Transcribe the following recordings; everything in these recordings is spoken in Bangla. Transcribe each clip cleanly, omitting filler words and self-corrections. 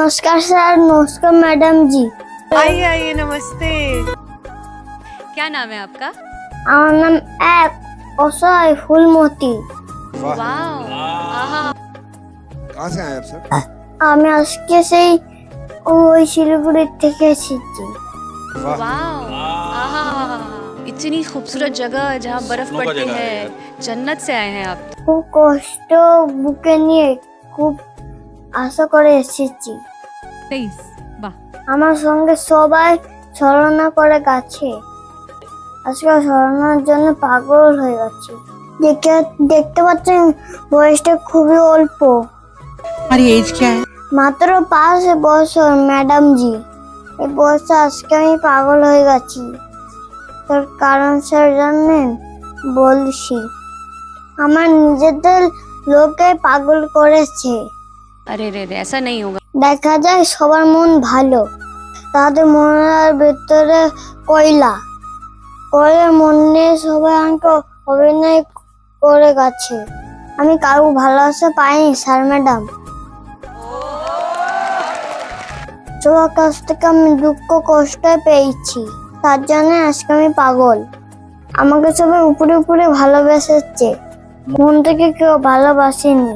नमस्कार सर, नमस्कार मैडम जी। आइए आइए, नमस्ते। क्या नाम है आपका? আমার নাম এক অসহায় ফুলমতি। वाह। आहा। कहाँ से आए आप सर? আমি আজকে সেই ওই শিলিগুড়ি থেকে এসেছি। वाह। आहा। इतनी खूबसूरत जगह जहाँ बर्फ पड़ती है, जन्नत से आए हैं आप। খুব কষ্ট বুকে নিয়ে খুব আশা করে এসেছি। वाह। আমার সঙ্গে সবাই ছলনা করে গেছে। আজকে ছলনার জন্য পাগল হয়ে গেছে। দেখতে পাচ্ছেন বয়সটা খুবই অল্প। हमारी एज क्या है? মাত্র 5 বছর ম্যাডাম জি। এই বয়সে আজকে আমি পাগল হয়ে গেছি। তার কারণ স্যার জানেন? বলছি, আমার নিজেদের লোকে পাগল করেছে। अरे रे रे, ऐसा नहीं होगा। দেখা যায় সবার মন ভালো, তাদের মনের ভিতরে কয়লা মন নিয়ে সবাই আমাকে অভিনয় করে গেছে। আমি কারো ভালোবাসা পাইনি স্যার ম্যাডাম। সবার কাছ থেকে আমি দুঃখ কষ্ট পেয়েছি, তার জন্য আজকে আমি পাগল। আমাকে সবাই উপরে উপরে ভালোবেসেছে, মন থেকে কেউ ভালোবাসেনি।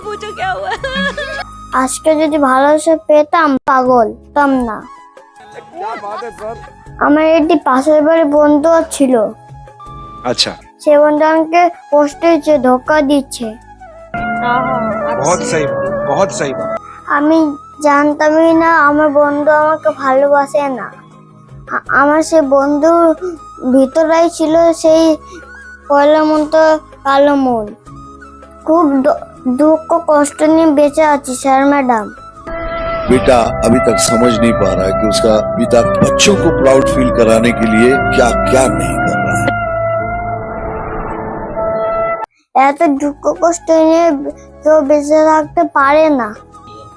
पूछो क्या हुआ? আজকে যদি ভালোবাসা পেতাম পাগল হতাম না। क्या बात है सर? আমার একটি পাশের বাড়ি বন্ধু ছিল, अच्छा, সে বন্ধু আমাকে কষ্ট দিচ্ছে, ধোকা দিচ্ছে। बहुत सही बात, बहुत सही बात। আমি জানতামই না আমার বন্ধু আমাকে ভালোবাসে না। আমার সে বন্ধুর ভিতরেই ছিল সেই কয়লার মতো কালো মন। খুব দুঃখ কষ্ট নিয়ে বেঁচে আছি স্যার ম্যাডাম। बेटा अभी तक समझ नहीं पा रहा है कि उसका पिता बच्चों को प्राउड फील कराने के लिए क्या क्या नहीं कर रहा है। এত দুঃখ কষ্ট নিয়ে কেউ বেঁচে থাকতে পারে না,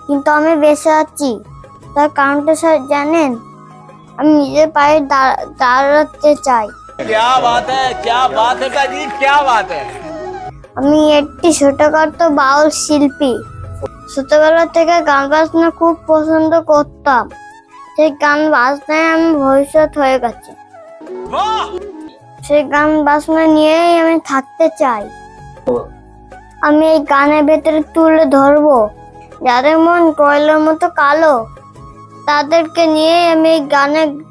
কিন্তু আমি বেঁচে আছি। তার কারণটা স্যার জানেন? আমি নিজের পায়ে দাঁড়াতে চাই। क्या बात है काजी, क्या बात है। আমি একটি ছোটখাটো বাউল শিল্পী। ছোটবেলা থেকে গান বাজনা খুব পছন্দ করতাম। সেই গান বাজনায় আমি ভবিষ্যৎ হয়ে গেছে। সেই গান বাজনা নিয়েই আমি থাকতে চাই। আমি এই গানের ভেতরে তুলে ধরবো যাদের মন কয়লার মতো কালো, তাদেরকে নিয়ে আমি এই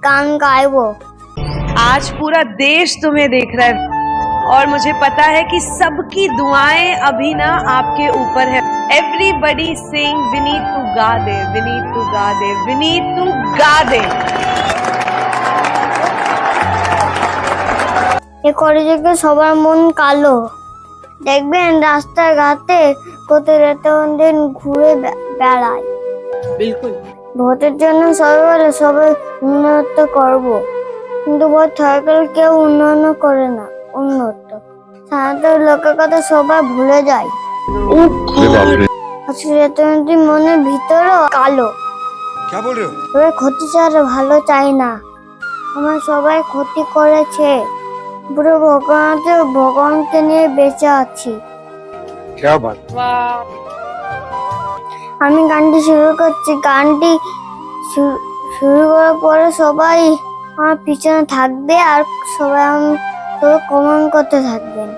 গান গাইবো। आज पूरा देश तुम्हें देख रहा है और मुझे पता है कि सबकी दुआएं अभी ना आपके ऊपर है। एवरीबडी सिंग विनीत टू गा दे, विनीत टू गा दे, विनीत टू गा दे। এ করে যে সবার মন কালো। দেখবেন রাস্তাঘাটে কত দিন ঘুরে বেড়ায়। बिल्कुल। ভোটের জন্য সবাই বলে সবাই উন্নত করব, কিন্তু ভোট হয়ে গেলে কেউ উন্নয়ন করে না। সাধারণত লোকের কথা সবাই ভুলে যায়। আসলে মনের ভিতরেও কালো। क्या बोल रहे हो? সবাই ক্ষতি ছাড়া ভালো চাই না। আমার সবাই ক্ষতি করেছে, পুরো ভগবানকে নিয়ে বেঁচে আছি। क्या बात? আমি গানটি শুরু করছি। গানটি শুরু করার পরে সবাই আমার পিছনে থাকবে আর সবাই কমেন্ট করতে থাকবেন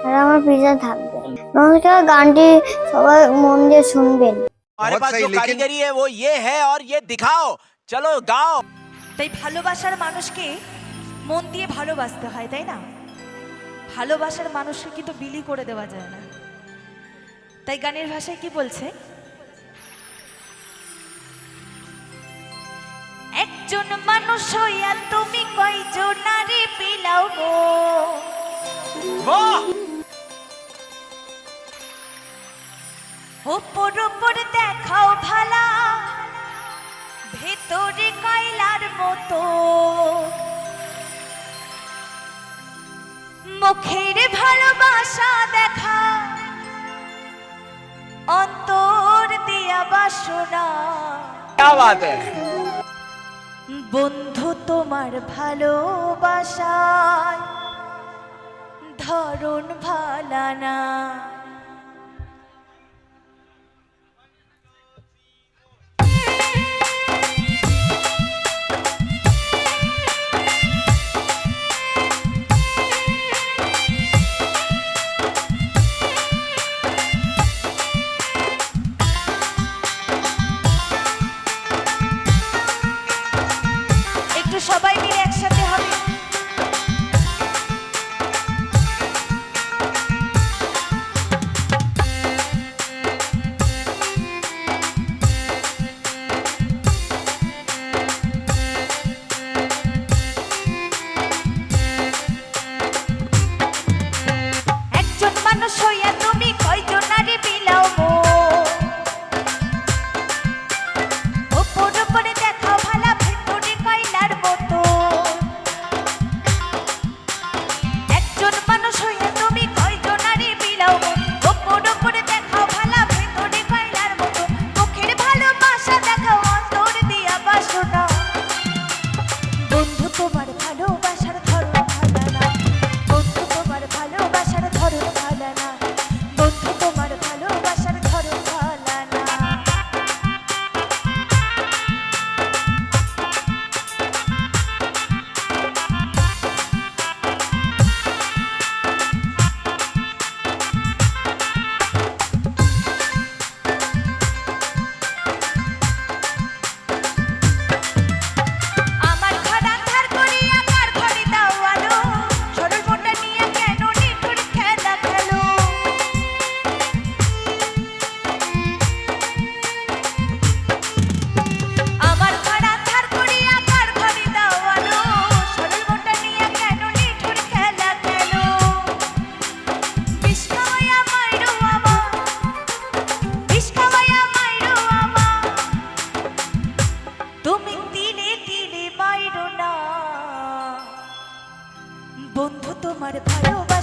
আর আমার পিছনে থাকবেন। নমস্কার, গানটি সবাই মন দিয়ে শুনবেন। हमारे पास जो कारीगरी है वो ये है और ये दिखाओ, चलो गाओ। তাই ভালোবাসার মানুষকে মন দিয়ে ভালোবাসতে হয়, তাই না? ভালোবাসার মানুষকে কিন্তু বিলি করে দেওয়া যায় না। তাই গানের ভাষায় কি বলছে? একজন মানুষ হইয়া তুমি কয়জনারে বিলাও গো, ওপর ওপর দেখাও ভালা, ভেতরে কয়লার মতো। মুখের ভালোবাসা দেখা, অন্তর দিয়া বাসনা। क्या बात है। বন্ধু তোমার ভালোবাসায় ধরন ভালানা। সবাই মিলে একসাথে হবে। একজন মানুষ হইয়া তুমি কয়জনারে বিলাও মন, ওপর ওপরে দেখাও ভালা ভেতরে কয়লার মতো। একজন মানুষ হইয়া তুমি কয়জনারে বিলাও মন, ওপর ওপরে দেখাও ভালা ভেতরে কয়লার মতো। মুখের ভালোবাসা দেখাও অন্তর দিয়া বাসনা, বন্ধু তোমার ভালোবাসার ধরন ভালো না, বন্ধু তোমার ভালোবাসার ধরন ভালো না, বন্ধু তোমার ভালোবাসার ধরন ভালো না। আমার ঘর আন্ধার করিয়া কার ঘরে দাও আলো, সরল মনটা নিয়ে কেন নিঠুর খেলা খেলো। আমার ঘর আন্ধার করিয়া কার ঘরে দাও আলো, সরল মনটা নিয়ে কেন নিঠুর খেলা খেলো। বিষ খাওয়াইয়া মাইরো আমার, বিষ খাওয়াইয়া মাইরো আমার, তুমি তিলে তিলে মাইরো না, বন্ধু তোমার ভালোবাসা